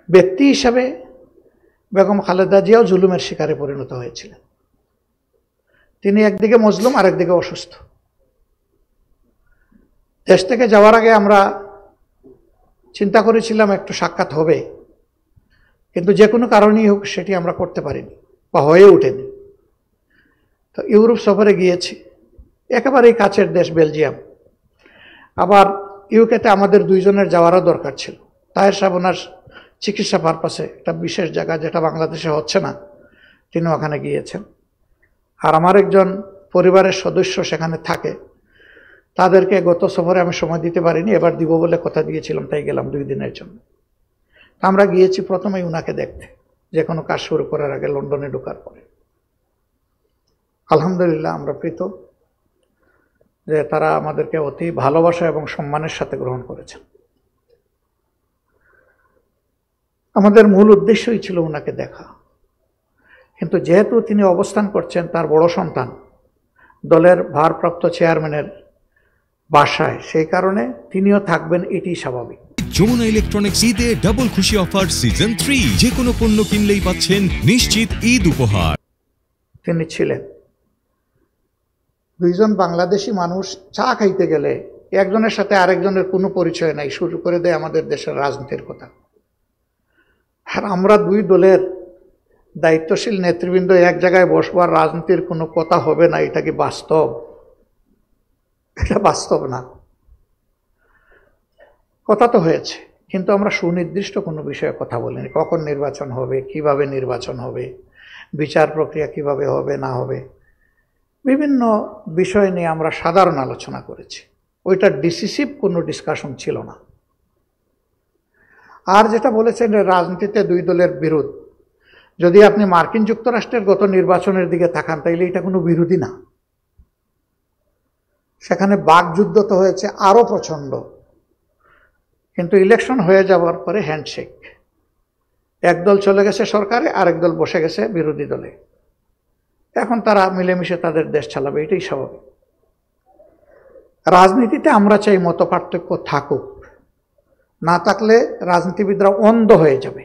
ব্যক্তি হিসাবে বেগম খালেদা জিয়াও জুলুমের শিকারে পরিণত হয়েছিলেন। তিনি একদিকে মজলুম, আরেকদিকে অসুস্থ। দেশ থেকে যাওয়ার আগে আমরা চিন্তা করেছিলাম একটু সাক্ষাৎ হবে, কিন্তু যে কোনো কারণেই হোক সেটি আমরা করতে পারিনি বা হয়ে ওঠেনি। তো ইউরোপ সফরে গিয়েছি, একেবারেই কাছের দেশ বেলজিয়াম। আবার ইউকেতে আমাদের দুইজনের যাওয়ারও দরকার ছিল। তাহের সাহেব ওনার চিকিৎসা পারপাসে একটা বিশেষ জায়গা যেটা বাংলাদেশে হচ্ছে না, তিনি ওখানে গিয়েছেন। আর আমার একজন পরিবারের সদস্য সেখানে থাকে, তাদেরকে গত সফরে আমি সময় দিতে পারিনি, এবার দিব বলে কথা দিয়েছিলাম, তাই গেলাম 2 দিনের জন্য। আমরা গিয়েছি প্রথমেই উনাকে দেখতে, যে কোনো কাজ শুরু করার আগে লন্ডনে ঢোকার পরে। আলহামদুলিল্লাহ আমরা প্রীত যে তারা আমাদেরকে অতি ভালোবাসা এবং সম্মানের সাথে গ্রহণ করেছেন। আমাদের মূল উদ্দেশ্যই ছিল উনাকে দেখা, কিন্তু যেহেতু তিনি অবস্থান করছেন তার বড় সন্তান দলের ভারপ্রাপ্ত চেয়ারম্যানের বাসায়, সেই কারণে তিনিও থাকবেন, এটি স্বাভাবিক। যমুনা ইলেকট্রনিক্স ঈদে ডাবল খুশি অফার সিজন 3, যে কোনো পণ্য কিনলেই পাচ্ছেন নিশ্চিত ঈদ উপহার। তিনি ছিলেন। দুইজন বাংলাদেশি মানুষ চা খাইতে গেলে একজনের সাথে আরেকজনের কোনো পরিচয় নাই, শুরু করে দেয় আমাদের দেশের রাজনীতির কথা। আর আমরা দুই দলের দায়িত্বশীল নেতৃবৃন্দ এক জায়গায় বসবার, রাজনীতির কোনো কথা হবে না, এটা কি বাস্তব? এটা বাস্তব না। কথা তো হয়েছে, কিন্তু আমরা সুনির্দিষ্ট কোনো বিষয়ে কথা বলিনি। কখন নির্বাচন হবে, কিভাবে নির্বাচন হবে, বিচার প্রক্রিয়া কিভাবে হবে না হবে, বিভিন্ন বিষয় নিয়ে আমরা সাধারণ আলোচনা করেছি। ওইটা ডিসিসিভ কোনো ডিসকাশন ছিল না। আর যেটা বলেছেন রাজনীতিতে দুই দলের বিরোধ, যদি আপনি মার্কিন যুক্তরাষ্ট্রের গত নির্বাচনের দিকে তাকান তাইলে এটা কোনো বিরোধী না। সেখানে বাকযুদ্ধ তো হয়েছে আরো প্রচন্ড, কিন্তু ইলেকশন হয়ে যাওয়ার পরে হ্যান্ডশেক। একদল চলে গেছে সরকারে, আরেক দল বসে গেছে বিরোধী দলে। এখন তারা মিলেমিশে তাদের দেশ চালাবে, এটাই স্বাভাবিক। রাজনীতিতে আমরা চাই মতপার্থক্য থাকুক, না থাকলে রাজনীতিবিদরা অন্ধ হয়ে যাবে।